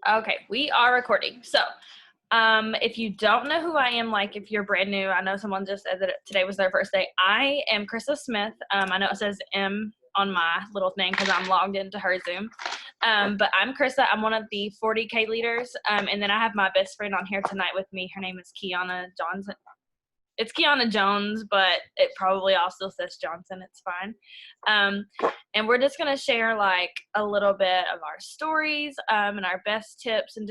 Okay, we are recording. So, if you don't know who I am, like if you're brand new, I know someone just said that today was their first day. I am Krista Smith. I know it says M on my little thing because I'm logged into her Zoom. But I'm Krista. I'm one of the 40K leaders. And then I have my best friend on here tonight with me. Her name is Kiana Johnson. It's Kiana Jones, but it probably also says Johnson. It's fine. And we're just going to share like a little bit of our stories and our best tips, and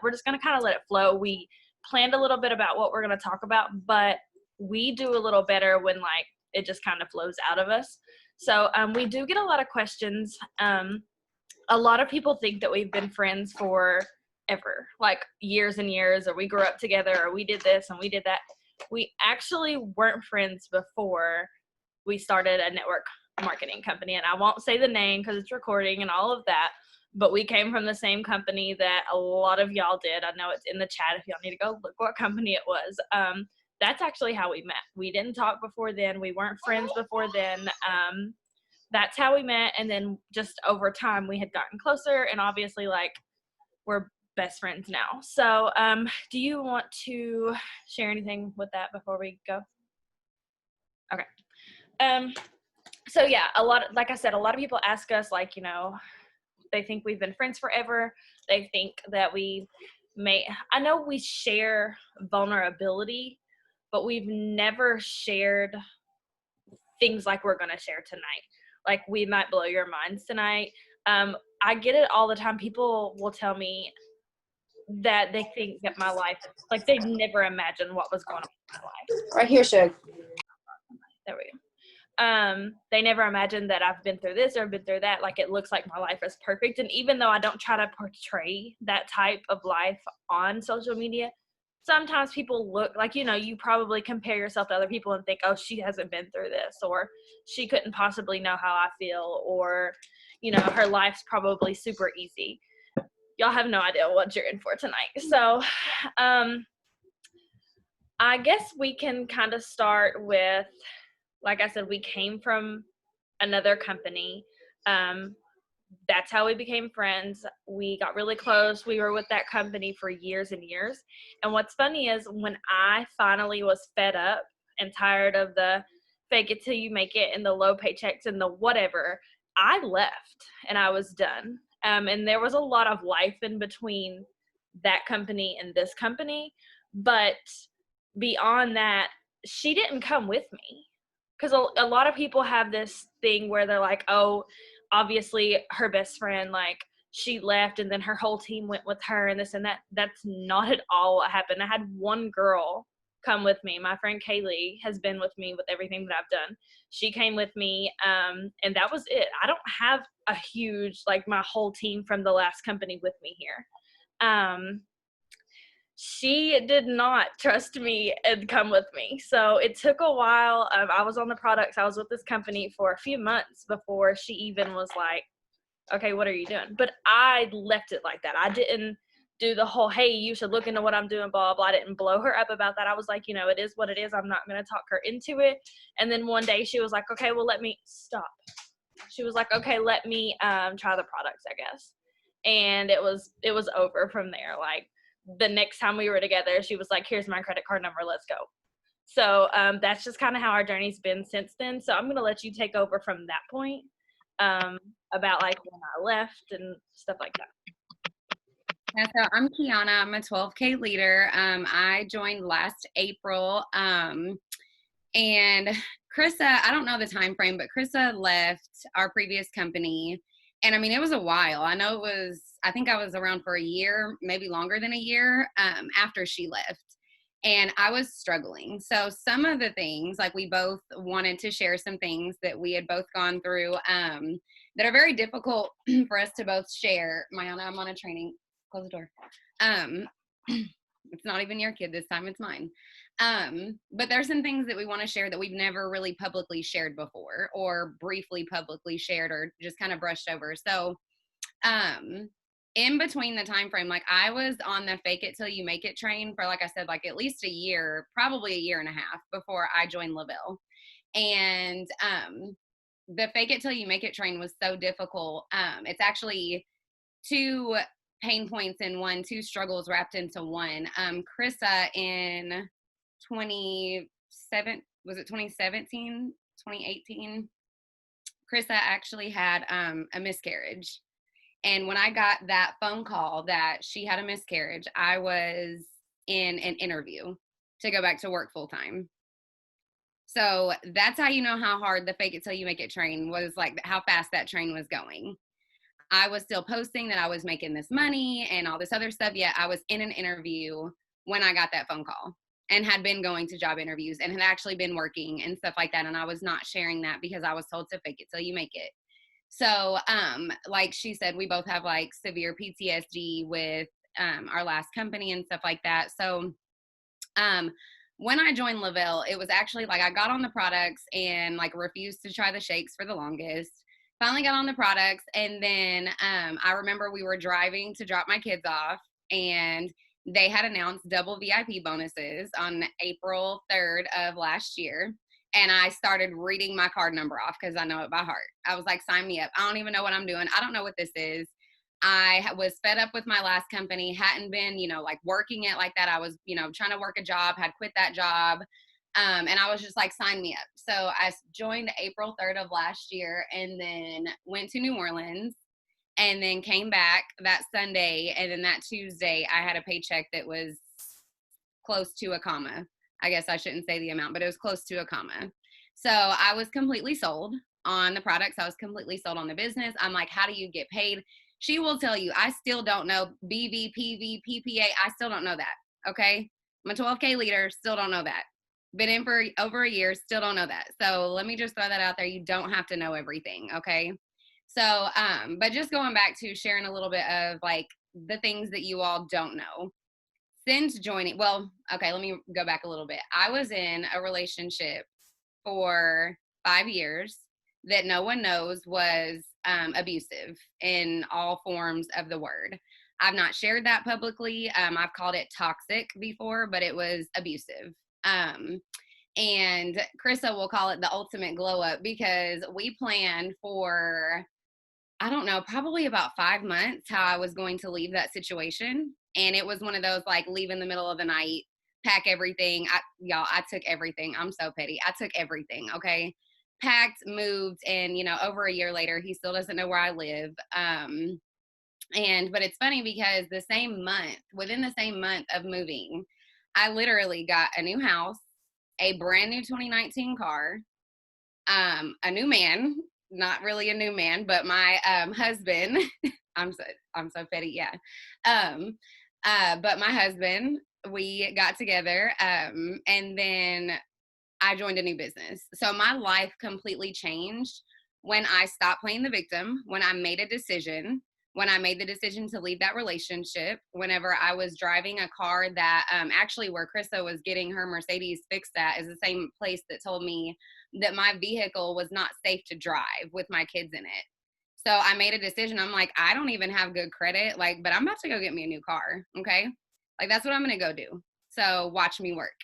we're just going to kind of let it flow. We planned a little bit about what we're going to talk about, but we do a little better when like it just kind of flows out of us. So we do get a lot of questions. A lot of people think that we've been friends for ever, like years and years, or we grew up together, or we did this and we did that. We actually weren't friends before we started a network marketing company, and I won't say the name because it's recording and all of that, but we came from the same company that a lot of y'all did. I know it's in the chat if y'all need to go look what company it was. That's actually how we met. We didn't talk before then. We weren't friends before then. That's how we met, and then just over time we had gotten closer, and obviously like we're best friends now. So do you want to share anything with that before we go? Okay. So yeah, like I said, a lot of people ask us, like, they think we've been friends forever. They think that I know we share vulnerability, but we've never shared things like we're going to share tonight. Like, we might blow your minds tonight. I get it all the time. People will tell me that they think that my life, like, they never imagined what was going on in my life. Right here, Shug. There we go. They never imagined that I've been through this or been through that. Like, it looks like my life is perfect. And even though I don't try to portray that type of life on social media, sometimes people look like, you probably compare yourself to other people and think, oh, she hasn't been through this, or she couldn't possibly know how I feel, or, her life's probably super easy. Y'all have no idea what you're in for tonight. So, I guess we can kind of start with, like I said, we came from another company. That's how we became friends. We got really close. We were with that company for years and years. And what's funny is when I finally was fed up and tired of the fake it till you make it and the low paychecks and the whatever, I left and I was done. And there was a lot of life in between that company and this company. But beyond that, she didn't come with me. Because a lot of people have this thing where they're like, oh, obviously her best friend, like, she left and then her whole team went with her and this and that. That's not at all what happened. I had one girl come with me. My friend Kaylee has been with me with everything that I've done. She came with me, and that was it. I don't have a huge, like, my whole team from the last company with me here. She did not trust me and come with me. So it took a while. I was on the products. I was with this company for a few months before she even was like, okay, what are you doing? But I left it like that. I didn't do the whole, hey, you should look into what I'm doing, blah, blah. I didn't blow her up about that. I was like, it is what it is. I'm not going to talk her into it. And then one day she was like, okay, well, let me stop. She was like, okay, let me try the products, I guess. And it was over from there. Like, the next time we were together, she was like, here's my credit card number, let's go. So that's just kind of how our journey's been since then. So I'm going to let you take over from that point, about like when I left and stuff like that. Yeah, so I'm Kiana. I'm a 12K leader. I joined last April. And Krista, I don't know the time frame, but Krista left our previous company. And I mean, it was a while. I think I was around for a year, maybe longer than a year, after she left. And I was struggling. So some of the things, like, we both wanted to share some things that we had both gone through, that are very difficult for us to both share. Mayana, I'm on a training. Close the door. It's not even your kid this time, it's mine. But there's some things that we want to share that we've never really publicly shared before, or briefly publicly shared, or just kind of brushed over. So in between the time frame, like, I was on the fake it till you make it train for, like I said, like at least a year, probably a year and a half before I joined LaBelle. And the fake it till you make it train was so difficult. It's actually to pain points in one, two struggles wrapped into one. Krista in 2017, 2018, Krista actually had a miscarriage. And when I got that phone call that she had a miscarriage, I was in an interview to go back to work full time. So that's how you know how hard the fake it till you make it train was, like how fast that train was going. I was still posting that I was making this money and all this other stuff, yet I was in an interview when I got that phone call and had been going to job interviews and had actually been working and stuff like that. And I was not sharing that because I was told to fake it till you make it. So, like she said, we both have like severe PTSD with our last company and stuff like that. So, when I joined Le-Vel, it was actually like I got on the products and like refused to try the shakes for the longest. Finally got on the products, and then I remember we were driving to drop my kids off, and they had announced double VIP bonuses on April 3rd of last year. And I started reading my card number off because I know it by heart. I was like, sign me up. I don't even know what I'm doing. I don't know what this is. I was fed up with my last company, hadn't been, like working it like that. I was, trying to work a job, had quit that job. And I was just like, sign me up. So I joined April 3rd of last year and then went to New Orleans and then came back that Sunday. And then that Tuesday, I had a paycheck that was close to a comma. I guess I shouldn't say the amount, but it was close to a comma. So I was completely sold on the products. I was completely sold on the business. I'm like, how do you get paid? She will tell you, I still don't know BV, PV, PPA. I still don't know that. Okay. I'm a 12K leader. Still don't know that. Been in for over a year. Still don't know that. So let me just throw that out there. You don't have to know everything. Okay. So, but just going back to sharing a little bit of like the things that you all don't know. Since joining, well, okay, let me go back a little bit. I was in a relationship for 5 years that no one knows was abusive in all forms of the word. I've not shared that publicly. I've called it toxic before, but it was abusive. And Krista will call it the ultimate glow up because we planned for, I don't know, probably about 5 months how I was going to leave that situation. And it was one of those like leave in the middle of the night, pack everything. I took everything. I'm so petty. I took everything. Okay. Packed, moved, and over a year later, he still doesn't know where I live. But it's funny because within the same month of moving, I literally got a new house, a brand new 2019 car, a new man, not really a new man, but my husband. I'm so petty, yeah. But my husband, we got together, and then I joined a new business. So my life completely changed when I stopped playing the victim, when I made a decision, when I made the decision to leave that relationship, whenever I was driving a car that actually where Krista was getting her Mercedes fixed at is the same place that told me that my vehicle was not safe to drive with my kids in it. So I made a decision. I'm like, I don't even have good credit, but I'm about to go get me a new car. Okay. Like, that's what I'm going to go do. So watch me work.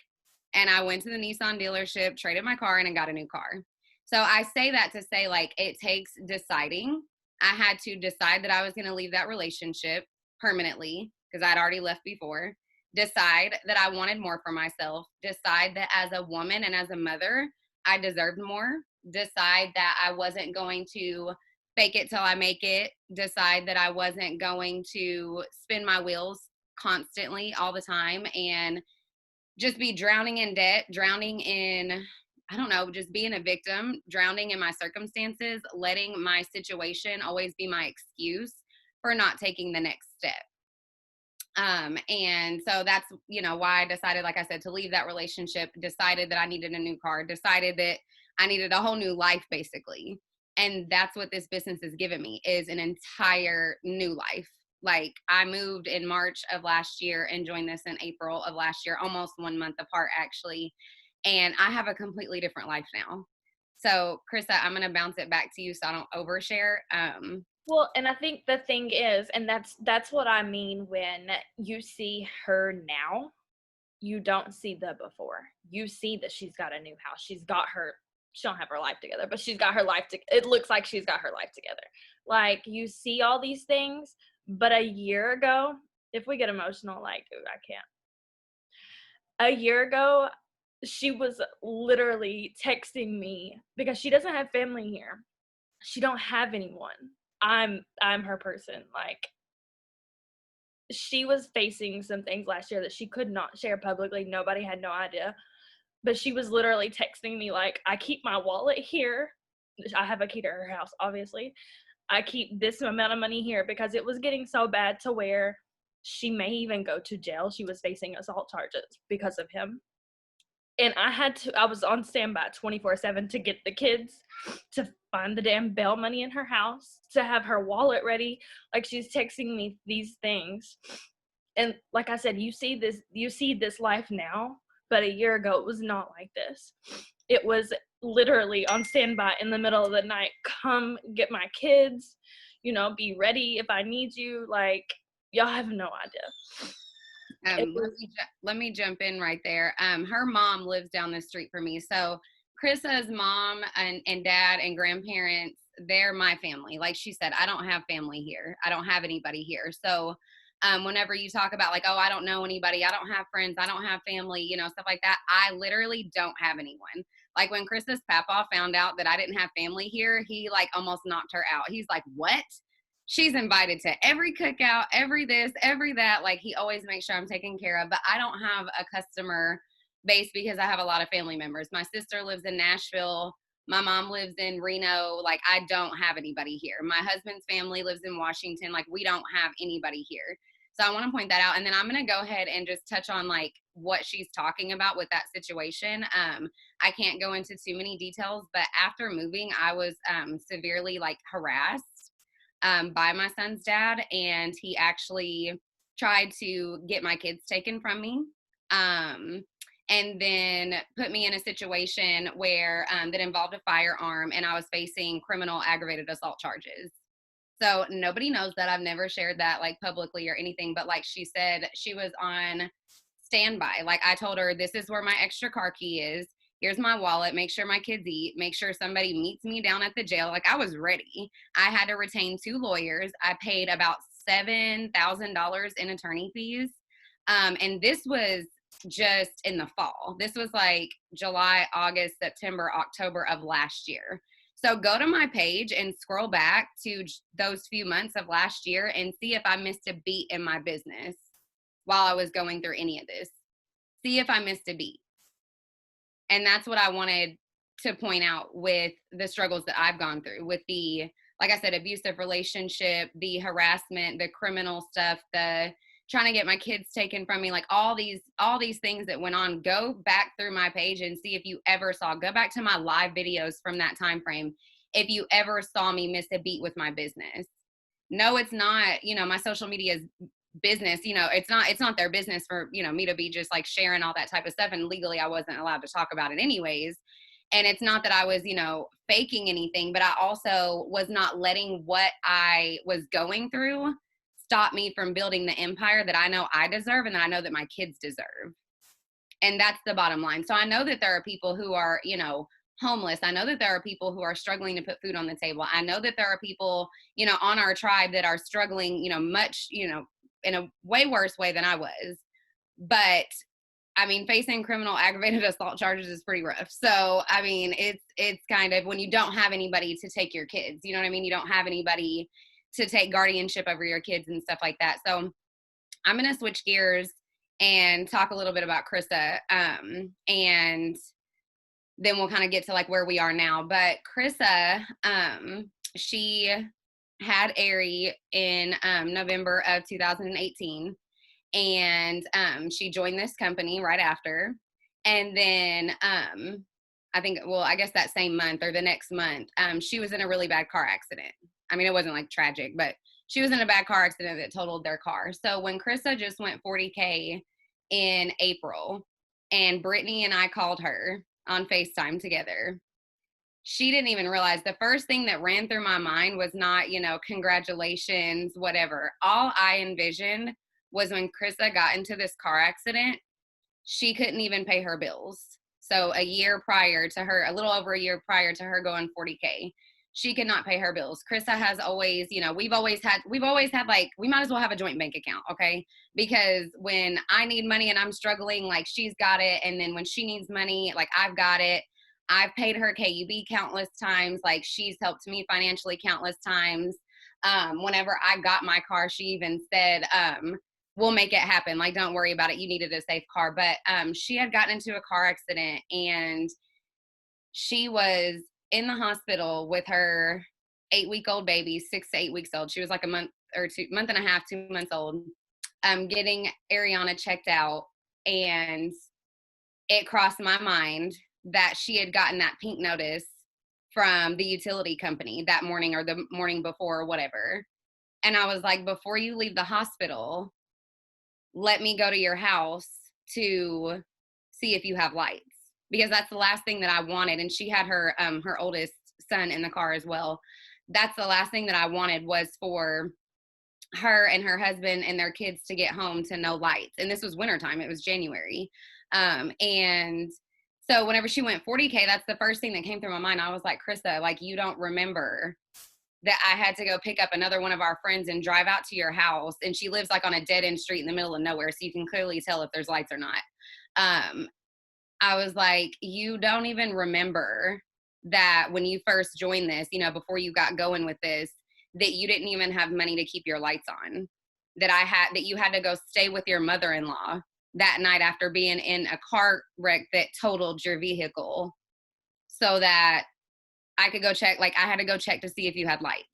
And I went to the Nissan dealership, traded my car in, and got a new car. So I say that to say, it takes deciding. I had to decide that I was going to leave that relationship permanently because I'd already left before. Decide that I wanted more for myself. Decide that as a woman and as a mother, I deserved more. Decide that I wasn't going to fake it till I make it. Decide that I wasn't going to spin my wheels constantly all the time and just be drowning in debt, drowning in, I don't know, just being a victim, drowning in my circumstances, letting my situation always be my excuse for not taking the next step. And so that's, why I decided, like I said, to leave that relationship, decided that I needed a new car, decided that I needed a whole new life, basically. And that's what this business has given me, is an entire new life. Like, I moved in March of last year and joined this in April of last year, almost 1 month apart, actually. And I have a completely different life now. So, Krista, I'm going to bounce it back to you so I don't overshare. Well, and I think the thing is, and that's what I mean when you see her now, you don't see the before. You see that she's got a new house. She don't have her life together, but she's got her life it looks like she's got her life together. Like, you see all these things, But a year ago, if we get emotional, like, I can't. A year ago, she was literally texting me because she doesn't have family here. She don't have anyone. I'm her person. Like, she was facing some things last year that she could not share publicly. Nobody had no idea. But she was literally texting me like, I keep my wallet here. I have a key to her house, obviously. I keep this amount of money here because it was getting so bad to where she may even go to jail. She was facing assault charges because of him. And I was on standby 24/7 to get the kids, to find the damn bail money in her house, to have her wallet ready. Like, she's texting me these things. And like I said, you see this life now, but a year ago it was not like this. It was literally on standby in the middle of the night. Come get my kids, be ready if I need you. Like, y'all have no idea. Let me jump in right there. Her mom lives down the street from me. So Chrissa's mom and dad and grandparents, they're my family. Like she said, I don't have family here. I don't have anybody here. So whenever you talk about like, oh, I don't know anybody, I don't have friends, I don't have family, stuff like that, I literally don't have anyone. Like when Chrissa's papa found out that I didn't have family here, he like almost knocked her out. He's like, what? She's invited to every cookout, every this, every that. Like he always makes sure I'm taken care of, but I don't have a customer base because I have a lot of family members. My sister lives in Nashville. My mom lives in Reno. Like I don't have anybody here. My husband's family lives in Washington. Like we don't have anybody here. So I want to point that out. And then I'm going to go ahead and just touch on like what she's talking about with that situation. I can't go into too many details, but after moving, I was severely like harassed by my son's dad, and he actually tried to get my kids taken from me, and then put me in a situation where that involved a firearm, and I was facing criminal aggravated assault charges. So nobody knows that. I've never shared that like publicly or anything, but like she said, she was on standby. Like I told her, this is where my extra car key is. Here's my wallet. Make sure my kids eat. Make sure somebody meets me down at the jail. Like I was ready. I had to retain 2 lawyers. I paid about $7,000 in attorney fees. And this was just in the fall. This was like July, August, September, October of last year. So go to my page and scroll back to those few months of last year and see if I missed a beat in my business while I was going through any of this. See if I missed a beat. And that's what I wanted to point out with the struggles that I've gone through with the, like I said, abusive relationship, the harassment, the criminal stuff, the trying to get my kids taken from me, like all these things that went on. Go back through my page and see if you ever saw, go back to my live videos from that time frame, if you ever saw me miss a beat with my business. No, it's not, my social media is business, it's not their business for, me to be just like sharing all that type of stuff. And legally I wasn't allowed to talk about it anyways. And it's not that I was, faking anything, but I also was not letting what I was going through stop me from building the empire that I know I deserve and that I know that my kids deserve. And that's the bottom line. So I know that there are people who are, homeless. I know that there are people who are struggling to put food on the table. I know that there are people, on our tribe that are struggling, much, in a way worse way than I was. But I mean, facing criminal aggravated assault charges is pretty rough. So, I mean, it's kind of when you don't have anybody to take your kids, you know what I mean? You don't have anybody to take guardianship over your kids and stuff like that. So I'm going to switch gears and talk a little bit about Chrissa. And then we'll kind of get to like where we are now. But Chrissa, she had Ari in November of 2018. And she joined this company right after. And then I guess that same month or the next month, she was in a really bad car accident. I mean, it wasn't like tragic, but she was in a bad car accident that totaled their car. So when Chrissa just went 40K in April, and Brittany and I called her on FaceTime together, she didn't even realize. The first thing that ran through my mind was not, congratulations, whatever. All I envisioned was when Chrissa got into this car accident, she couldn't even pay her bills. So a little over a year prior to her going 40K, she could not pay her bills. Krista has always, you know, we've always had like, we might as well have a joint bank account, okay? Because when I need money and I'm struggling, like she's got it. And then when she needs money, like I've got it. I've paid her KUB countless times. Like she's helped me financially countless times. Whenever I got my car, she even said, we'll make it happen. Like, don't worry about it. You needed a safe car. But she had gotten into a car accident and she was in the hospital with her 8-week-old baby, 6 to 8 weeks old. She was like a month and a half, 2 months old, getting Ariana checked out. And it crossed my mind that she had gotten that pink notice from the utility company that morning or the morning before or whatever. And I was like, before you leave the hospital, let me go to your house to see if you have lights, because that's the last thing that I wanted. And she had her her oldest son in the car as well. That's the last thing that I wanted, was for her and her husband and their kids to get home to no lights. And this was wintertime. It was January. And so whenever she went 40K, that's the first thing that came through my mind. I was like, Krista, like, you don't remember that I had to go pick up another one of our friends and drive out to your house. And she lives like on a dead end street in the middle of nowhere. So you can clearly tell if there's lights or not. I was like, you don't even remember that when you first joined this, you know, before you got going with this, that you didn't even have money to keep your lights on, that you had to go stay with your mother-in-law that night after being in a car wreck that totaled your vehicle, so that I could go check. Like, I had to go check to see if you had lights.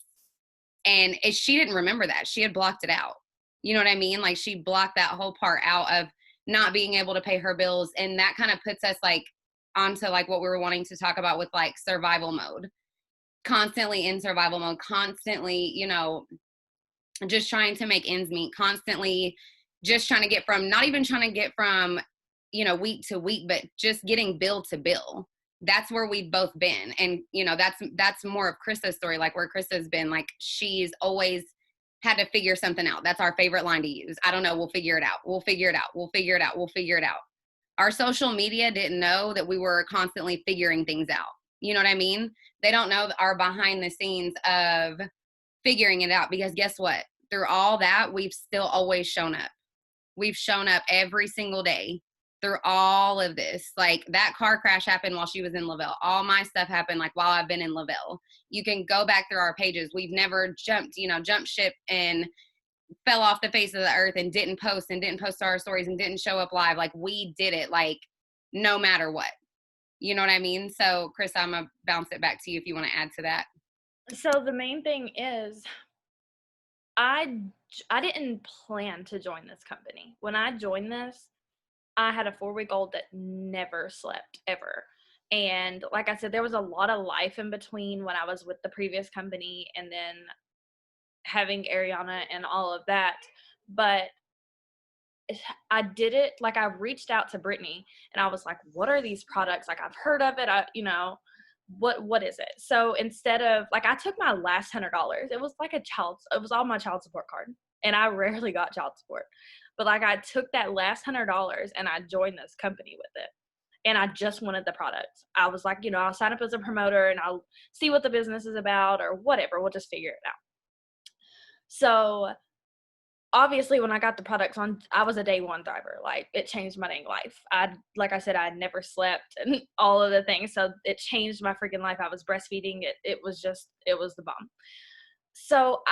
And she didn't remember that. She had blocked it out. You know what I mean? Like, she blocked that whole part out of not being able to pay her bills. And that kind of puts us like onto like what we were wanting to talk about with like survival mode, constantly in survival mode, constantly, you know, just trying to make ends meet, constantly just trying to get from, not even trying to get from, you know, week to week, but just getting bill to bill. That's where we've both been. And, you know, that's more of Krista's story, like where Krista's been, like she's always had to figure something out. That's our favorite line to use. I don't know. We'll figure it out. We'll figure it out. We'll figure it out. We'll figure it out. Our social media didn't know that we were constantly figuring things out. You know what I mean? They don't know our behind the scenes of figuring it out, because guess what? Through all that, we've still always shown up. We've shown up every single day through all of this. Like, that car crash happened while she was in Lavelle. All my stuff happened like while I've been in Lavelle. You can go back through our pages. We've never jumped ship and fell off the face of the earth and didn't post our stories and didn't show up live. Like, we did it, like, no matter what. You know what I mean? So, Chris, I'm going to bounce it back to you if you want to add to that. So the main thing is, I didn't plan to join this company. When I joined this, I had a 4-week-old that never slept ever. And like I said, there was a lot of life in between when I was with the previous company and then having Ariana and all of that. But I did it, like, I reached out to Brittany and I was like, what are these products? Like, I've heard of it. What is it? So instead of, like, I took my last $100. It was like it was all my child support card. And I rarely got child support. But like, I took that last $100 and I joined this company with it. And I just wanted the products. I was like, you know, I'll sign up as a promoter and I'll see what the business is about or whatever. We'll just figure it out. So obviously when I got the products on, I was a day one thriver. Like, it changed my dang life. Like I said, I never slept and all of the things. So it changed my freaking life. I was breastfeeding. It was the bomb. So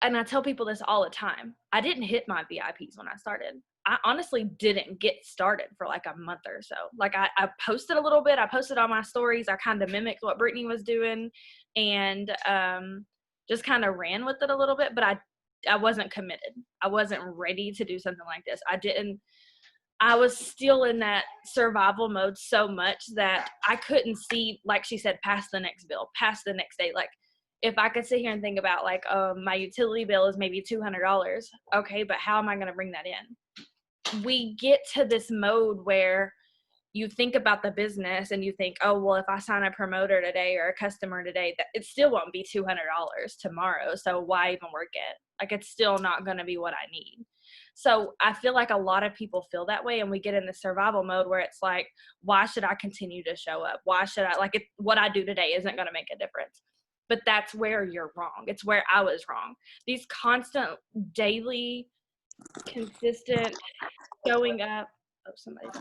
and I tell people this all the time, I didn't hit my VIPs when I started. I honestly didn't get started for like a month or so. Like, I posted a little bit. I posted on my stories. I kind of mimicked what Brittany was doing and just kind of ran with it a little bit. But I wasn't committed. I wasn't ready to do something like this. I was still in that survival mode so much that I couldn't see, like she said, past the next bill, past the next day. Like, if I could sit here and think about, like, my utility bill is maybe $200. Okay, but how am I going to bring that in? We get to this mode where you think about the business and you think, oh, well, if I sign a promoter today or a customer today, it still won't be $200 tomorrow. So why even work it? Like, it's still not going to be what I need. So I feel like a lot of people feel that way, and we get in the survival mode where it's like, why should I continue to show up? Why should I, like, what I do today isn't going to make a difference. But that's where you're wrong. It's where I was wrong. These constant, daily, consistent showing up. Oh, somebody's.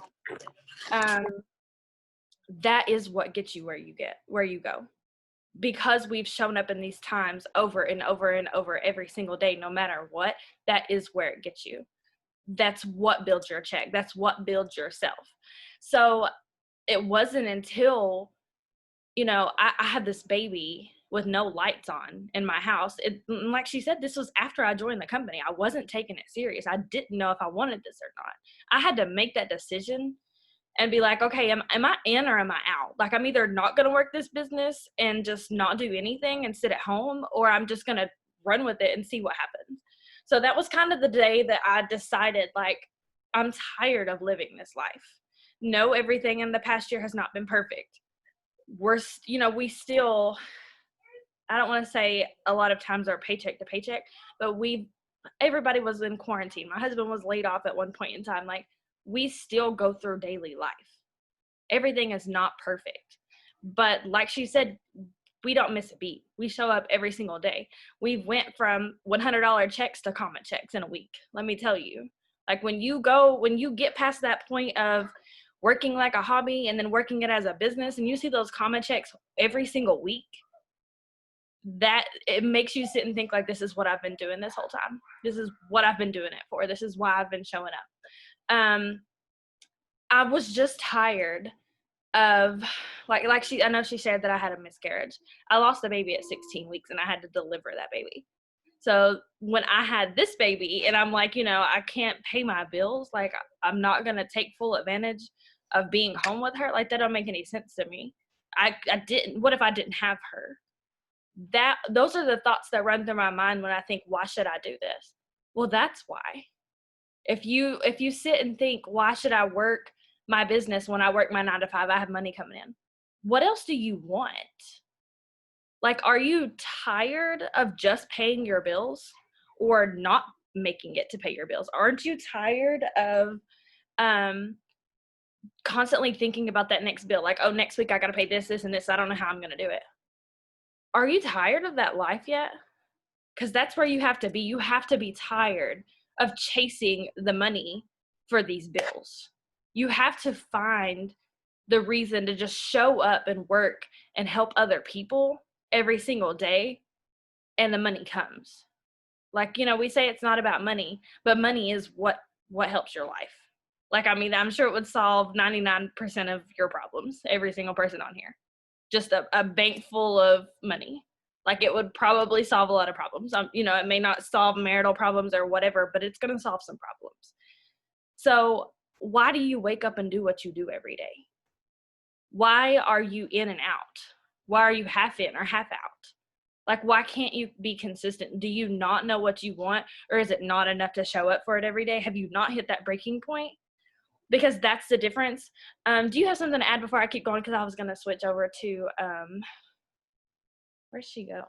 That is what gets you where you go. Because we've shown up in these times over and over and over every single day, no matter what, that is where it gets you. That's what builds your check. That's what builds yourself. So it wasn't until, I had this baby with no lights on in my house. Like she said, this was after I joined the company. I wasn't taking it serious. I didn't know if I wanted this or not. I had to make that decision and be like, okay, am I in or am I out? Like, I'm either not going to work this business and just not do anything and sit at home, or I'm just going to run with it and see what happens. So that was kind of the day that I decided, like, I'm tired of living this life. No, everything in the past year has not been perfect. We still, I don't want to say a lot of times are paycheck to paycheck, but everybody was in quarantine. My husband was laid off at one point in time. Like, we still go through daily life. Everything is not perfect. But like she said, we don't miss a beat. We show up every single day. We went from $100 checks to comment checks in a week. Let me tell you, like, when you get past that point of working like a hobby and then working it as a business, and you see those comment checks every single week, that it makes you sit and think, like, this is what I've been doing this whole time. This is what I've been doing it for. This is why I've been showing up. I was just tired of, I know she shared that I had a miscarriage. I lost the baby at 16 weeks and I had to deliver that baby. So when I had this baby and I'm like, I can't pay my bills, like, I'm not going to take full advantage of being home with her. Like, that don't make any sense to me. What if I didn't have her? Those are the thoughts that run through my mind when I think, why should I do this? Well, that's why. If you sit and think, why should I work my business when I work my 9 to 5? I have money coming in. What else do you want? Like, are you tired of just paying your bills or not making it to pay your bills? Aren't you tired of constantly thinking about that next bill? Like, oh, next week I got to pay this, and this. I don't know how I'm going to do it. Are you tired of that life yet? Because that's where you have to be. You have to be tired of chasing the money for these bills. You have to find the reason to just show up and work and help other people every single day, and the money comes. Like, we say it's not about money, but money is what helps your life. Like, I mean, I'm sure it would solve 99% of your problems, every single person on here. Just a bank full of money. Like, it would probably solve a lot of problems. It may not solve marital problems or whatever, but it's going to solve some problems. So why do you wake up and do what you do every day? Why are you in and out? Why are you half in or half out? Like, why can't you be consistent? Do you not know what you want, or is it not enough to show up for it every day? Have you not hit that breaking point? Because that's the difference. Do you have something to add before I keep going? Because I was going to switch over to where'd she go?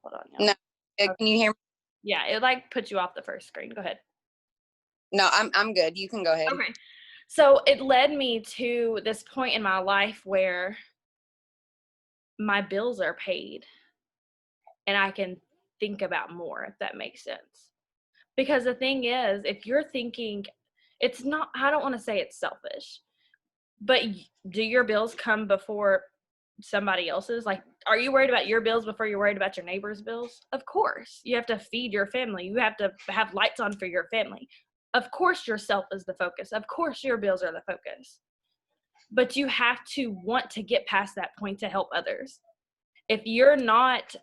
Hold on. No, can you hear me? Yeah, it like puts you off the first screen. Go ahead. No, I'm good. You can go ahead. Okay. So it led me to this point in my life where my bills are paid and I can think about more, if that makes sense. Because the thing is, if you're thinking, it's not, I don't want to say it's selfish, but do your bills come before somebody else's? Like, are you worried about your bills before you're worried about your neighbor's bills? Of course. You have to feed your family. You have to have lights on for your family. Of course yourself is the focus. Of course your bills are the focus. But you have to want to get past that point to help others. If you're not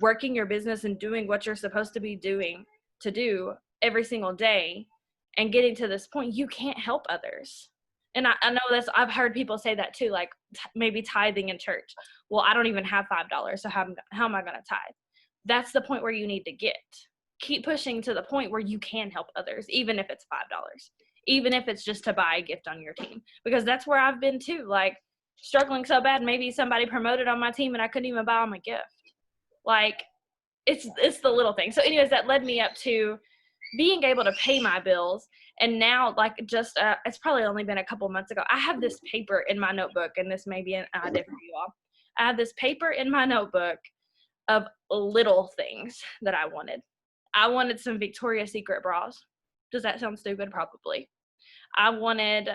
working your business and doing what you're supposed to be doing to do every single day and getting to this point, you can't help others. And I know I've heard people say that too, like maybe tithing in church. Well, I don't even have $5, so how am I going to tithe? That's the point where you need to get. Keep pushing to the point where you can help others, even if it's $5, even if it's just to buy a gift on your team, because that's where I've been too, like struggling so bad. Maybe somebody promoted on my team and I couldn't even buy them a gift. Like, it's the little thing. So anyways, that led me up to being able to pay my bills. And now, like, just it's probably only been a couple months ago, I have this paper in my notebook, and this may be an idea for you all. I have this paper in my notebook of little things that I wanted. I wanted some Victoria's Secret bras. Does that sound stupid? Probably. I wanted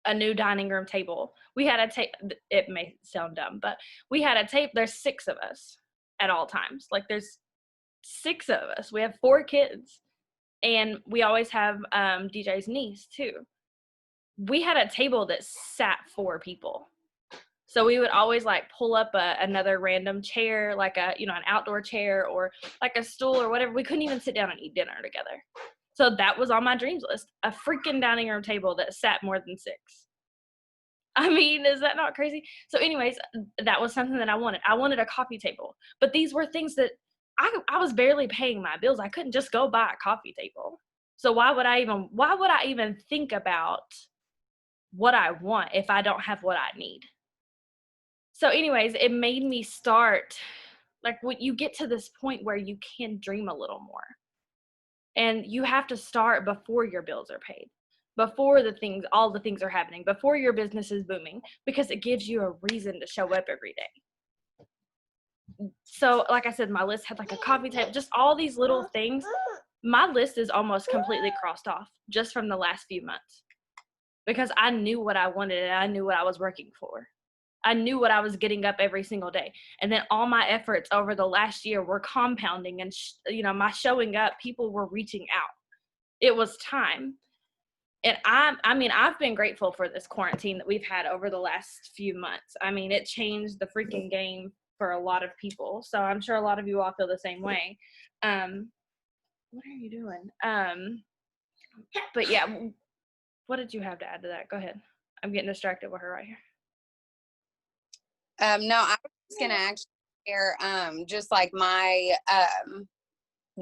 a new dining room table. We had a table. It may sound dumb, but we had a table. There's 6 of us at all times. Like, there's 6 of us. We have 4 kids, and we always have DJ's niece too. We had a table that sat 4 people. So we would always like pull up another random chair, like an outdoor chair or like a stool or whatever. We couldn't even sit down and eat dinner together. So that was on my dreams list, a freaking dining room table that sat more than 6. I mean, is that not crazy? So anyways, that was something that I wanted. I wanted a coffee table, but these were things that I was barely paying my bills. I couldn't just go buy a coffee table. So why would I even think about what I want if I don't have what I need? So anyways, it made me start, like, when you get to this point where you can dream a little more. And you have to start before your bills are paid, before all the things are happening, before your business is booming, because it gives you a reason to show up every day. So like I said, my list had like a coffee table, just all these little things. My list is almost completely crossed off just from the last few months, because I knew what I wanted and I knew what I was working for. I knew what I was getting up every single day. And then all my efforts over the last year were compounding, and my showing up, people were reaching out. It was time. And I've been grateful for this quarantine that we've had over the last few months. I mean, it changed the freaking game for a lot of people. So I'm sure a lot of you all feel the same way. What are you doing? But yeah, what did you have to add to that? Go ahead. I'm getting distracted with her right here. No, I was just gonna actually share just like my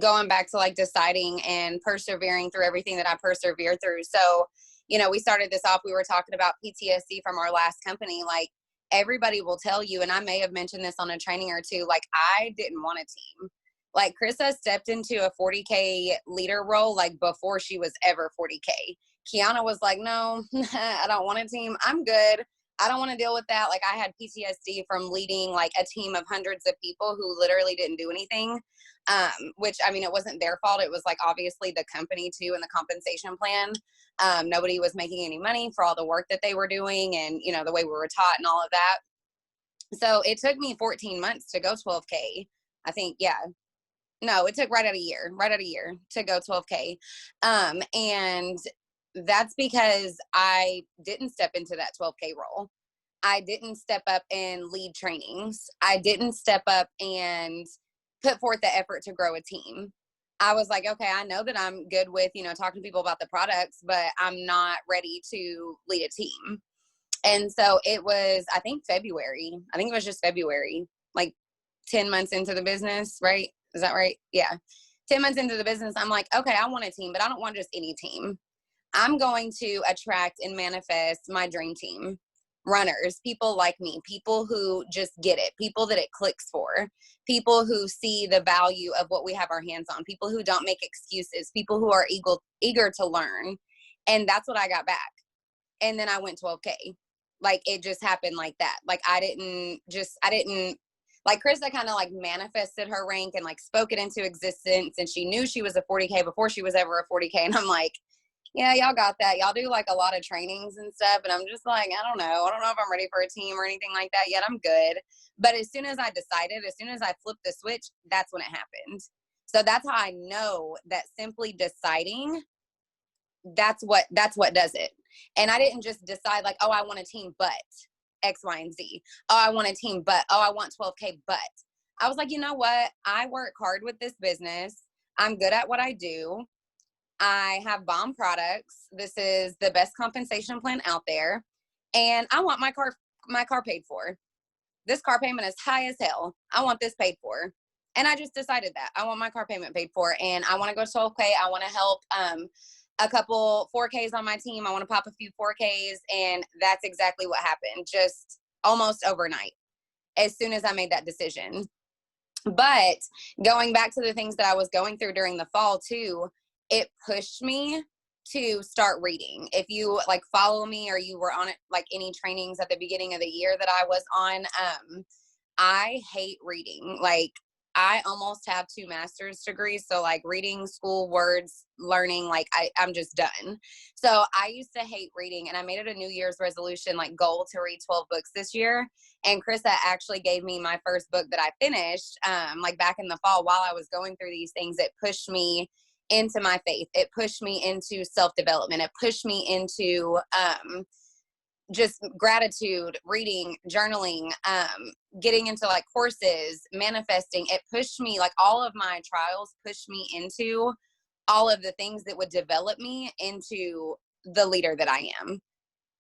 going back to like deciding and persevering through everything that I persevered through. So, we started this off, we were talking about PTSD from our last company. Like, everybody will tell you, and I may have mentioned this on a training or two, like, I didn't want a team. Like, Krista stepped into a 40K leader role like before she was ever 40K. Kiana was like, no, I don't want a team. I'm good. I don't want to deal with that. Like, I had PTSD from leading like a team of hundreds of people who literally didn't do anything, which, I mean, it wasn't their fault. It was like obviously the company too and the compensation plan. Nobody was making any money for all the work that they were doing and, the way we were taught and all of that. So it took me 14 months to go 12K. I think, yeah. No, it took right at a year to go 12K. And that's because I didn't step into that 12K role. I didn't step up and lead trainings. I didn't step up and put forth the effort to grow a team. I was like, okay, I know that I'm good with, talking to people about the products, but I'm not ready to lead a team. And so it was, I think it was just February, like 10 months into the business, right? Is that right? Yeah. 10 months into the business, I'm like, okay, I want a team, but I don't want just any team. I'm going to attract and manifest my dream team. Runners, people like me, people who just get it, people that it clicks for, people who see the value of what we have our hands on, people who don't make excuses, people who are eager to learn. And that's what I got back. And then I went 12K. Like, it just happened like that. Like, I didn't, like, Krista kind of like manifested her rank and like spoke it into existence. And she knew she was a 40K before she was ever a 40K. And I'm like, yeah, y'all got that. Y'all do like a lot of trainings and stuff. And I'm just like, I don't know if I'm ready for a team or anything like that yet. I'm good. But as soon as I decided, as soon as I flipped the switch, that's when it happened. So that's how I know that simply deciding, that's what does it. And I didn't just decide like, oh, I want a team, but X, Y, and Z. Oh, I want a team, but, oh, I want 12K, but. I was like, you know what? I work hard with this business. I'm good at what I do. I have bomb products. This is the best compensation plan out there. And I want my car paid for. This car payment is high as hell. I want this paid for. And I just decided that I want my car payment paid for, and I want to go 12K. I want to help a couple 4Ks on my team. I want to pop a few 4Ks. And that's exactly what happened. Just almost overnight, as soon as I made that decision. But going back to the things that I was going through during the fall too, it pushed me to start reading. If you like follow me or you were on it, like any trainings at the beginning of the year that I was on, I hate reading. Like I almost have 2 master's degrees. So like reading, school, words, learning, like I'm just done. So I used to hate reading, and I made it a New Year's resolution, like goal, to read 12 books this year. And Krista actually gave me my first book that I finished, like back in the fall while I was going through these things. It pushed me into my faith. It pushed me into self-development. It pushed me into, just gratitude, reading, journaling, getting into like courses, manifesting. It pushed me, like all of my trials pushed me into all of the things that would develop me into the leader that I am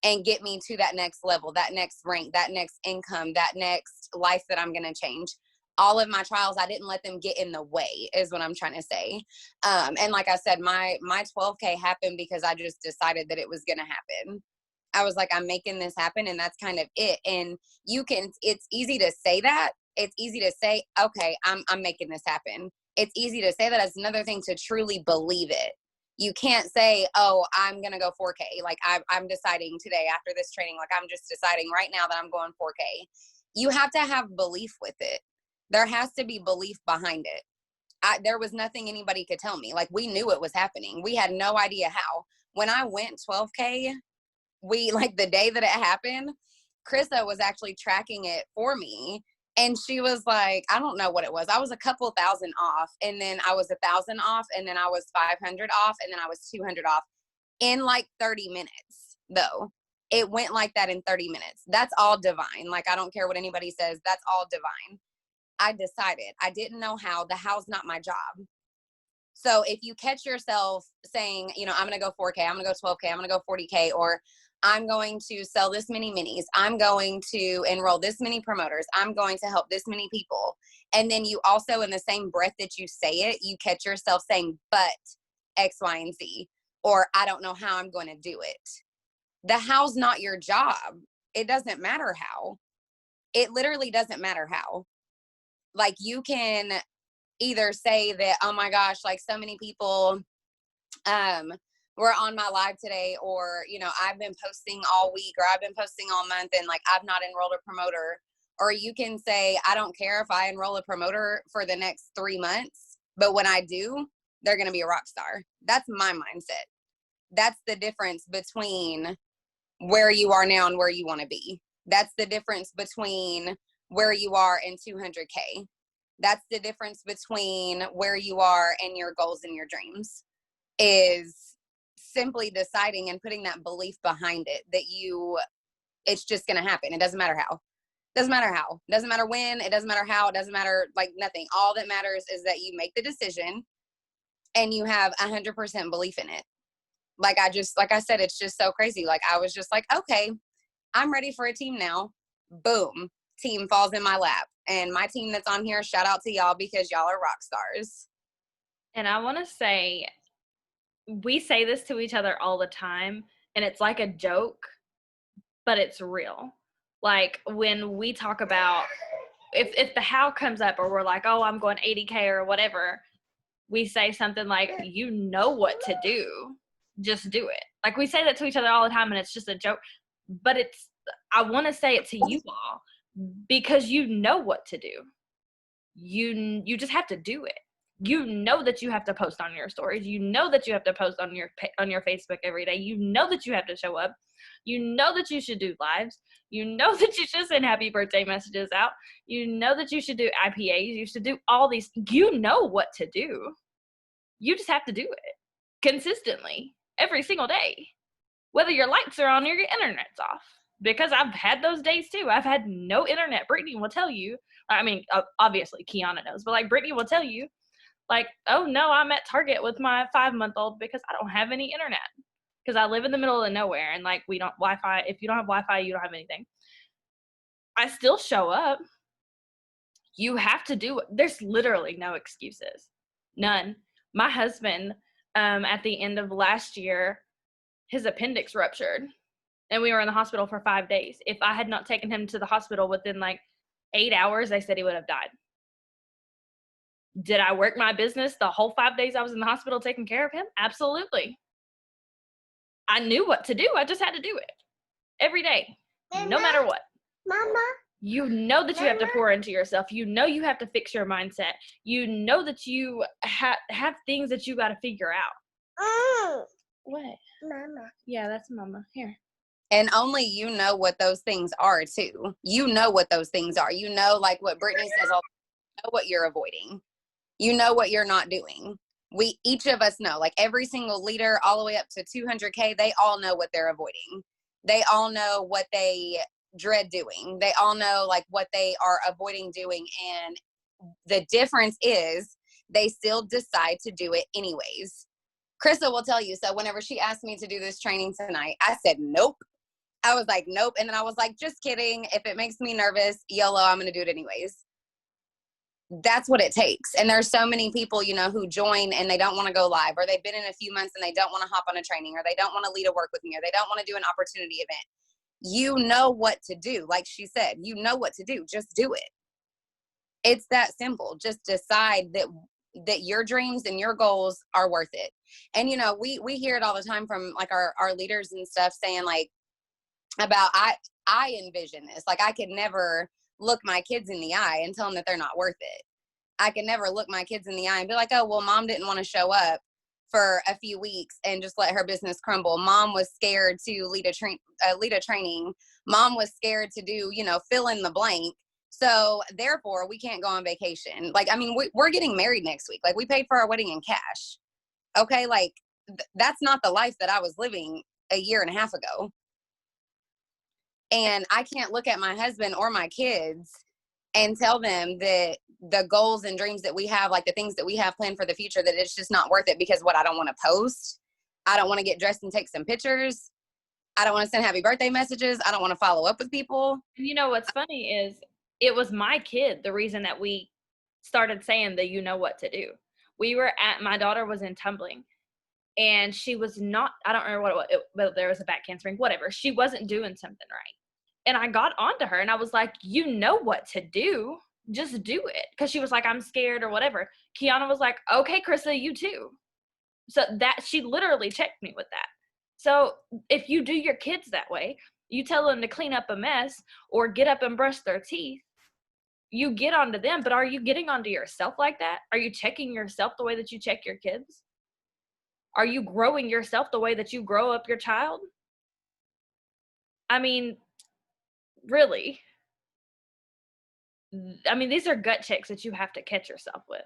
and get me to that next level, that next rank, that next income, that next life that I'm going to change. All of my trials, I didn't let them get in the way, is what I'm trying to say. And like I said, my 12K happened because I just decided that it was going to happen. I was like, I'm making this happen, and that's kind of it. And it's easy to say that. It's easy to say, okay, I'm making this happen. It's easy to say that. It's another thing to truly believe it. You can't say, oh, I'm going to go 4K. Like I'm deciding today after this training, like I'm just deciding right now that I'm going 4K. You have to have belief with it. There has to be belief behind it. There was nothing anybody could tell me. Like we knew it was happening. We had no idea how. When I went 12K, like the day that it happened, Krista was actually tracking it for me. And she was like, I don't know what it was. I was a couple thousand off, and then I was 1,000 off, and then I was 500 off, and then I was 200 off in like 30 minutes though. It went like that in 30 minutes. That's all divine. Like, I don't care what anybody says. That's all divine. I decided. I didn't know how. The how's not my job. So if you catch yourself saying, I'm going to go 4K, I'm going to go 12K, I'm going to go 40K, or I'm going to sell this many minis, I'm going to enroll this many promoters, I'm going to help this many people. And then you also, in the same breath that you say it, you catch yourself saying, but X, Y, and Z, or I don't know how I'm going to do it. The how's not your job. It doesn't matter how. It literally doesn't matter how. Like you can either say that, oh my gosh, like so many people were on my live today, or I've been posting all week, or I've been posting all month, and like I've not enrolled a promoter. Or you can say, I don't care if I enroll a promoter for the next 3 months, but when I do, they're going to be a rock star. That's my mindset. That's the difference between where you are now and where you want to be. That's the difference between where you are and 200K. That's the difference between where you are and your goals and your dreams, is simply deciding and putting that belief behind it that it's just going to happen. It doesn't matter how. It doesn't matter how. It doesn't matter when. It doesn't matter how. It doesn't matter, like nothing. All that matters is that you make the decision and you have 100% belief in it. Like I said, it's just so crazy. Like I was just like, okay, I'm ready for a team now. Boom. Team falls in my lap. And my team that's on here, shout out to y'all, because y'all are rock stars. And I want to say, we say this to each other all the time, and it's like a joke, but it's real. Like when we talk about, if the how comes up, or we're like, oh, I'm going 80K or whatever, we say something like, you know what to do, just do it. Like we say that to each other all the time, and it's just a joke, but I want to say it to you all because you know what to do. You just have to do it. You know that you have to post on your stories. You know that you have to post on your Facebook every day. You know that you have to show up. You know that you should do lives. You know that you should send happy birthday messages out. You know that you should do IPAs. You should do all these. You know what to do. You just have to do it consistently every single day, whether your lights are on or your internet's off. Because I've had those days too. I've had no internet. Brittany will tell you. I mean, obviously Kiana knows, but like Brittany will tell you, like, oh no, I'm at Target with my 5-month-old because I don't have any internet. Because I live in the middle of nowhere, and like we don't Wi-Fi. If you don't have Wi-Fi, you don't have anything. I still show up. You have to do it. There's literally no excuses. None. My husband, at the end of last year, his appendix ruptured, and we were in the hospital for 5 days. If I had not taken him to the hospital within like 8 hours, they said he would have died. Did I work my business the whole 5 days I was in the hospital taking care of him? Absolutely. I knew what to do. I just had to do it every day, no matter what. Mama. You know that you have to Mama. pour into yourself. You know you have to fix your mindset. You know that you have things that you got to figure out. What? Mama. Yeah, that's mama. Here. And only you know what those things are too. You know what those things are. You know, like what Brittany says, you know what you're avoiding. You know what you're not doing. Each of us know, like every single leader all the way up to 200K, they all know what they're avoiding. They all know what they dread doing. They all know like what they are avoiding doing. And the difference is they still decide to do it anyways. Krista will tell you. So whenever she asked me to do this training tonight, I said, nope. I was like, nope. And then I was like, just kidding. If it makes me nervous, YOLO, I'm going to do it anyways. That's what it takes. And there's so many people, you know, who join and they don't want to go live, or they've been in a few months and they don't want to hop on a training, or they don't want to lead a work with me, or they don't want to do an opportunity event. You know what to do. Like she said, you know what to do. Just do it. It's that simple. Just decide that your dreams and your goals are worth it. And, you know, we hear it all the time from like our leaders and stuff saying like about, I envision this. Like I could never look my kids in the eye and tell them that they're not worth it. I could never look my kids in the eye and be like, oh, well, mom didn't want to show up for a few weeks and just let her business crumble. Mom was scared to lead a training. Mom was scared to do, you know, fill in the blank. So therefore we can't go on vacation. Like, I mean, we're getting married next week. Like we paid for our wedding in cash. Okay. Like that's not the life that I was living a year and a half ago. And I can't look at my husband or my kids and tell them that the goals and dreams that we have, like the things that we have planned for the future, that it's just not worth it because I don't want to post. I don't want to get dressed and take some pictures. I don't want to send happy birthday messages. I don't want to follow up with people. And you know what's funny is it was my kid, the reason that we started saying that you know what to do. My daughter was in tumbling and she was not, I don't remember what it was, but there was a back handspring, whatever. She wasn't doing something right. And I got onto her and I was like, you know what to do. Just do it. Because she was like, I'm scared or whatever. Kiana was like, okay, Krista, you too. So that she literally checked me with that. So if you do your kids that way, you tell them to clean up a mess or get up and brush their teeth, you get onto them. But are you getting onto yourself like that? Are you checking yourself the way that you check your kids? Are you growing yourself the way that you grow up your child? I mean, really. I mean, these are gut checks that you have to catch yourself with.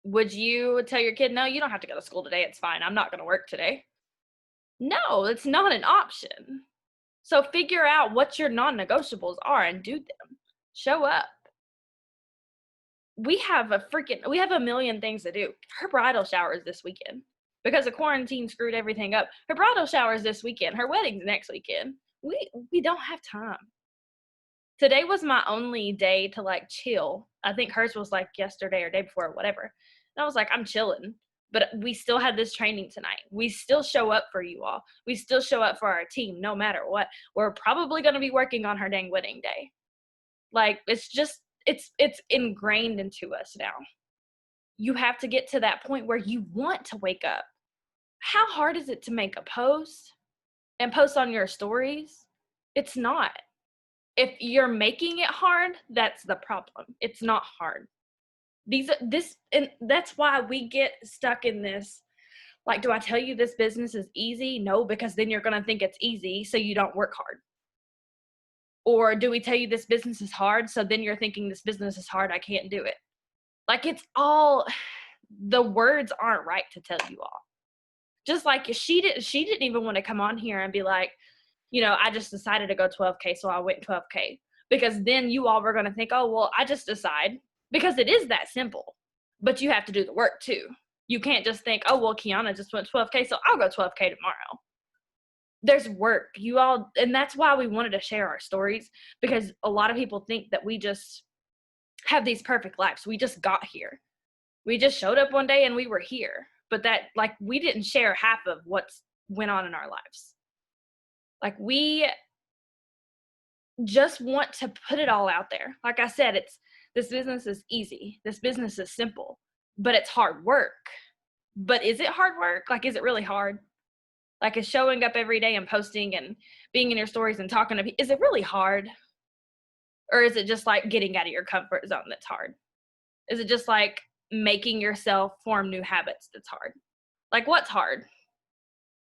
Would you tell your kid, no, you don't have to go to school today. It's fine. I'm not going to work today. No, it's not an option. So figure out what your non-negotiables are and do them. Show up. We have a million things to do. Her bridal shower is this weekend because the quarantine screwed everything up. Her bridal shower is this weekend. Her wedding's next weekend. We don't have time. Today was my only day to like chill. I think hers was like yesterday or day before or whatever. And I was like, I'm chilling. But we still had this training tonight. We still show up for you all. We still show up for our team no matter what. We're probably going to be working on her dang wedding day. Like, it's just, it's ingrained into us now. You have to get to that point where you want to wake up. How hard is it to make a post and post on your stories? It's not. If you're making it hard, that's the problem. It's not hard. And that's why we get stuck in this. Like, do I tell you this business is easy? No, because then you're going to think it's easy, so you don't work hard. Or do we tell you this business is hard, so then you're thinking this business is hard, I can't do it. Like, it's all, the words aren't right to tell you all. Just like she didn't even want to come on here and be like, you know, I just decided to go 12K, so I went 12K. Because then you all were going to think, oh, well, I just decide. Because it is that simple. But you have to do the work, too. You can't just think, oh, well, Kiana just went 12K, so I'll go 12K tomorrow. There's work. And that's why we wanted to share our stories. Because a lot of people think that we just have these perfect lives. We just got here. We just showed up one day and we were here. But that, like, we didn't share half of what's went on in our lives. Like, we just want to put it all out there. Like I said, This business is easy. This business is simple, but it's hard work. But is it hard work? Like, is it really hard? Like, is showing up every day and posting and being in your stories and talking to people, is it really hard? Or is it just like getting out of your comfort zone that's hard? Is it just like making yourself form new habits that's hard? Like, what's hard?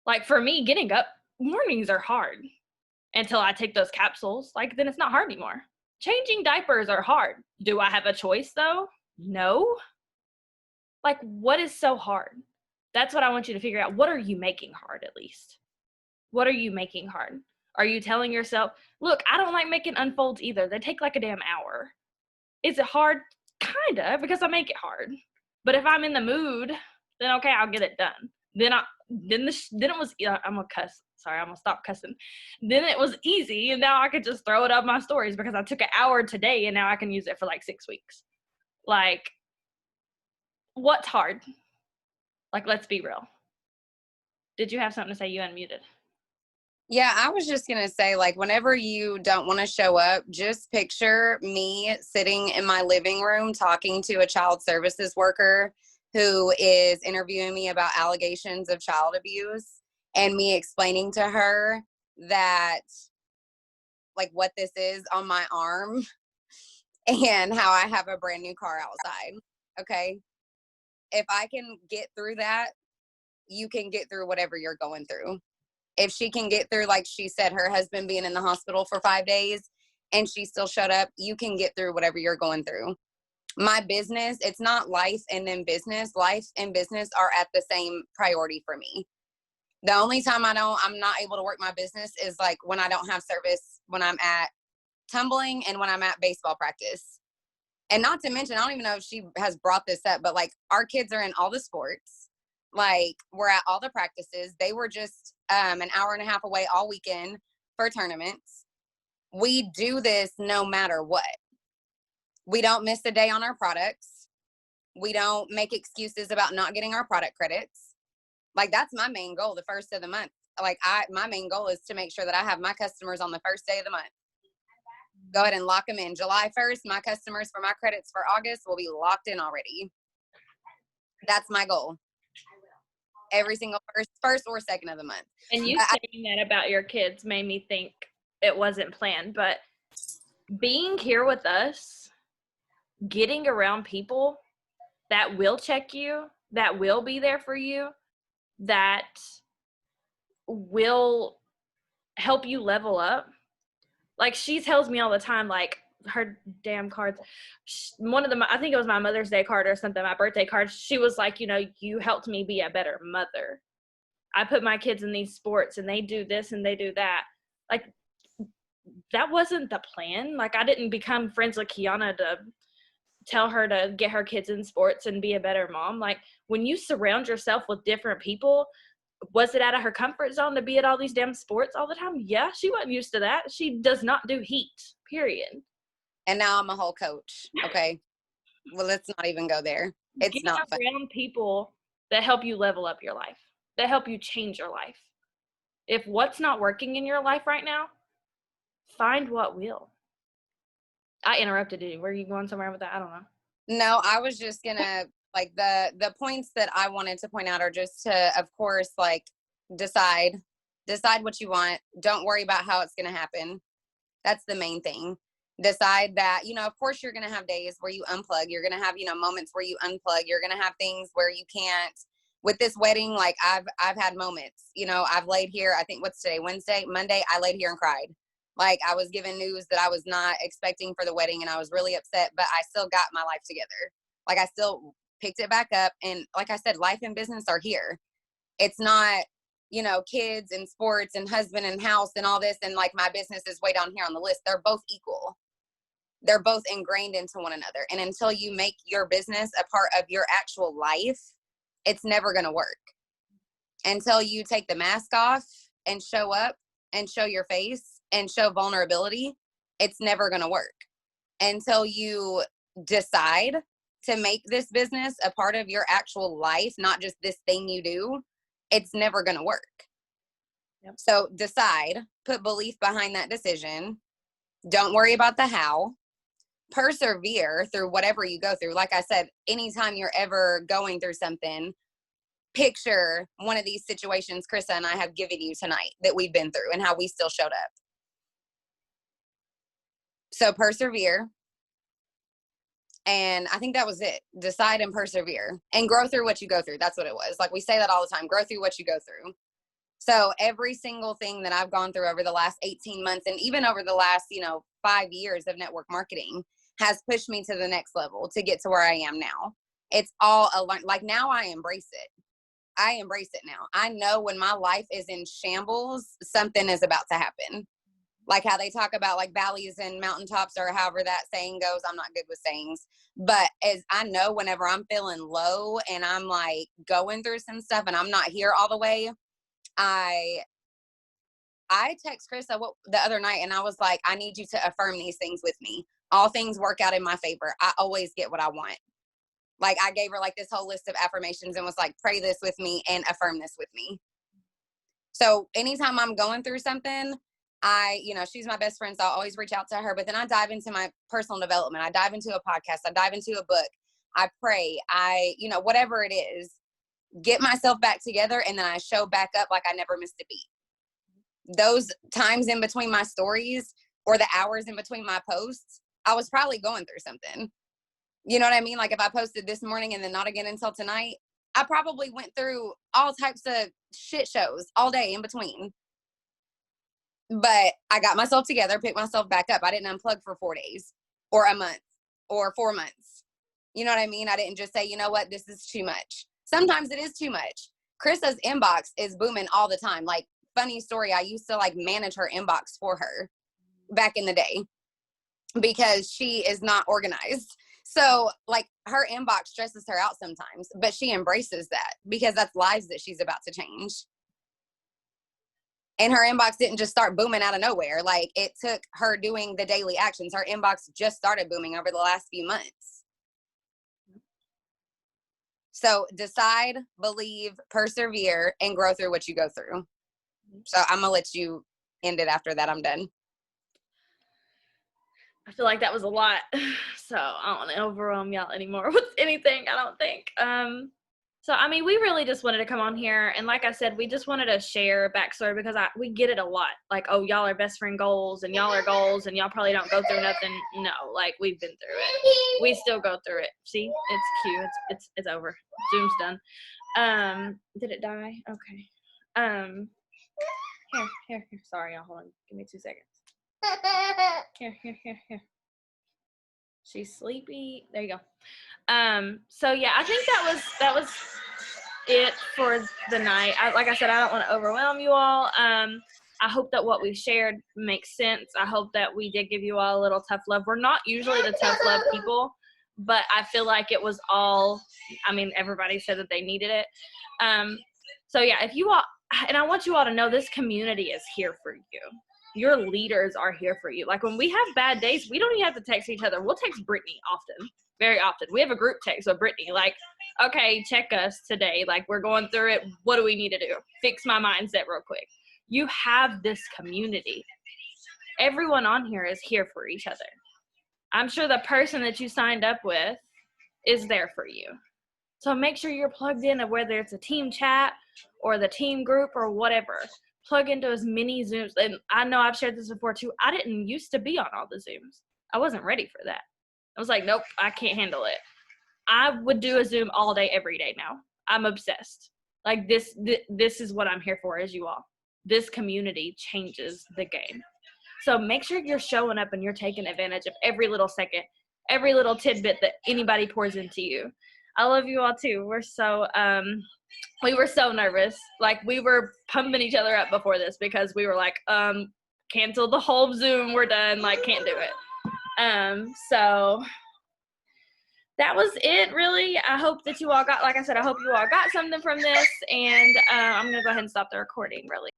Like, for me, getting up, mornings are hard until I take those capsules. Like, then it's not hard anymore. Changing diapers are hard. Do I have a choice though? No. Like, what is so hard? That's what I want you to figure out. What are you making hard, at least? What are you making hard? Are you telling yourself, look, I don't like making unfolds either. They take like a damn hour. Is it hard? Kinda, because I make it hard. But if I'm in the mood, then okay, I'll get it done. Then it was, I'm gonna cuss. Sorry, I'm gonna stop cussing. Then it was easy, and now I could just throw it up my stories because I took an hour today, and now I can use it for like 6 weeks. Like, what's hard? Like, let's be real. Did you have something to say? You unmuted. Yeah, I was just going to say, like, whenever you don't want to show up, just picture me sitting in my living room talking to a child services worker who is interviewing me about allegations of child abuse, and me explaining to her that, like, what this is on my arm and how I have a brand new car outside. Okay. If I can get through that, you can get through whatever you're going through. If she can get through, like she said, her husband being in the hospital for 5 days and she still showed up, you can get through whatever you're going through. My business, it's not life and then business. Life and business are at the same priority for me. The only time I'm not able to work my business is like when I don't have service, when I'm at tumbling and when I'm at baseball practice. And not to mention, I don't even know if she has brought this up, but like our kids are in all the sports. Like, we're at all the practices. They were just an hour and a half away all weekend for tournaments. We do this no matter what. We don't miss a day on our products. We don't make excuses about not getting our product credits. Like, that's my main goal the first of the month. Like, my main goal is to make sure that I have my customers on the first day of the month. Go ahead and lock them in. July 1st, my customers for my credits for August will be locked in already. That's my goal. Every single first or second of the month. And you saying that about your kids made me think it wasn't planned, but being here with us, getting around people that will check you, that will be there for you, that will help you level up. Like, she tells me all the time, like, her damn cards, one of them, I think it was my Mother's Day card or something, my birthday card, she was like, you know, you helped me be a better mother. I put my kids in these sports and they do this and they do that. Like, that wasn't the plan. Like, I didn't become friends with Kiana to tell her to get her kids in sports and be a better mom. Like, when you surround yourself with different people, was it out of her comfort zone to be at all these damn sports all the time? Yeah, she wasn't used to that. She does not do heat, period. And now I'm a whole coach. Okay. Well, let's not even go there. It's Get not fun. around people that help you level up your life, that help you change your life. If what's not working in your life right now, find what will. I interrupted you. Were you going somewhere with that? I don't know. No, I was just gonna, like, the points that I wanted to point out are just to, of course, like, decide what you want. Don't worry about how it's gonna happen. That's the main thing. Decide that, you know, of course you're going to have days where you unplug. You're going to have, you know, moments where you unplug. You're going to have things where you can't. With this wedding, like, I've had moments, you know, I've laid here, I think, what's today, Wednesday, Monday, I laid here and cried. Like, I was given news that I was not expecting for the wedding and I was really upset, but I still got my life together. Like, I still picked it back up. And like I said, life and business are here. It's not, you know, kids and sports and husband and house and all this. And like, my business is way down here on the list. They're both equal. They're both ingrained into one another. And until you make your business a part of your actual life, it's never going to work. Until you take the mask off and show up and show your face and show vulnerability, it's never going to work. Until you decide to make this business a part of your actual life, not just this thing you do, it's never going to work. Yep. So decide, put belief behind that decision. Don't worry about the how. persevere through whatever you go through. Like I said, anytime you're ever going through something, picture one of these situations Krista and I have given you tonight that we've been through and how we still showed up. So persevere. And I think that was it. Decide and persevere and grow through what you go through. That's what it was. Like we say that all the time, grow through what you go through. So every single thing that I've gone through over the last 18 months and even over the last, 5 years of network marketing has pushed me to the next level to get to where I am now. It's all like now I embrace it. I embrace it now. I know when my life is in shambles, something is about to happen. Like how they talk about like valleys and mountaintops or however that saying goes. I'm not good with sayings, but as I know, whenever I'm feeling low and I'm like going through some stuff and I'm not here all the way, I text Krista the other night and I was like, I need you to affirm these things with me. All things work out in my favor. I always get what I want. Like I gave her like this whole list of affirmations and was like, pray this with me and affirm this with me. So anytime I'm going through something, she's my best friend, so I always reach out to her, but then I dive into my personal development. I dive into a podcast. I dive into a book. I pray. Whatever it is, get myself back together. And then I show back up like I never missed a beat. Those times in between my stories or the hours in between my posts, I was probably going through something. You know what I mean? Like if I posted this morning and then not again until tonight, I probably went through all types of shit shows all day in between. But I got myself together, picked myself back up. I didn't unplug for 4 days or a month or 4 months. You know what I mean? I didn't just say, you know what, this is too much. Sometimes it is too much. Krista's inbox is booming all the time. Like, funny story, I used to like manage her inbox for her back in the day because she is not organized. So like her inbox stresses her out sometimes, but she embraces that because that's lives that she's about to change. And her inbox didn't just start booming out of nowhere. Like it took her doing the daily actions. Her inbox just started booming over the last few months. So decide, believe, persevere, and grow through what you go through. So I'm going to let you end it after that. I'm done. I feel like that was a lot. So I don't want to overwhelm y'all anymore with anything, I don't think. So, I mean, we really just wanted to come on here. And like I said, we just wanted to share a backstory because we get it a lot. Like, oh, y'all are best friend goals and y'all are goals and y'all probably don't go through nothing. No, like we've been through it. We still go through it. See, it's cute. It's over. Zoom's done. Did it die? Okay. Here. Sorry, y'all. Hold on. Give me 2 seconds. Here. She's sleepy. There you go. So yeah, I think that was it for the night. Like I said, I don't want to overwhelm you all. I hope that what we shared makes sense. I hope that we did give you all a little tough love. We're not usually the tough love people, but I feel like it was all, I mean, everybody said that they needed it. So yeah, if you all, and I want you all to know this community is here for you. Your leaders are here for you. Like when we have bad days, we don't even have to text each other. We'll text Brittany often, very often. We have a group text with Brittany, like, okay, check us today. Like we're going through it. What do we need to do? Fix my mindset real quick. You have this community. Everyone on here is here for each other. I'm sure the person that you signed up with is there for you. So make sure you're plugged in, whether it's a team chat or the team group or whatever. Plug into as many Zooms. And I know I've shared this before too. I didn't used to be on all the Zooms. I wasn't ready for that. I was like, nope, I can't handle it. I would do a Zoom all day, every day now. I'm obsessed. Like this is what I'm here for, is you all. This community changes the game. So make sure you're showing up and you're taking advantage of every little second, every little tidbit that anybody pours into you. I love you all too. We were so nervous. Like we were pumping each other up before this because we were like, cancel the whole Zoom. We're done. Like can't do it. So that was it really. I hope that you all got, like I said, I hope you all got something from this, and I'm going to go ahead and stop the recording really.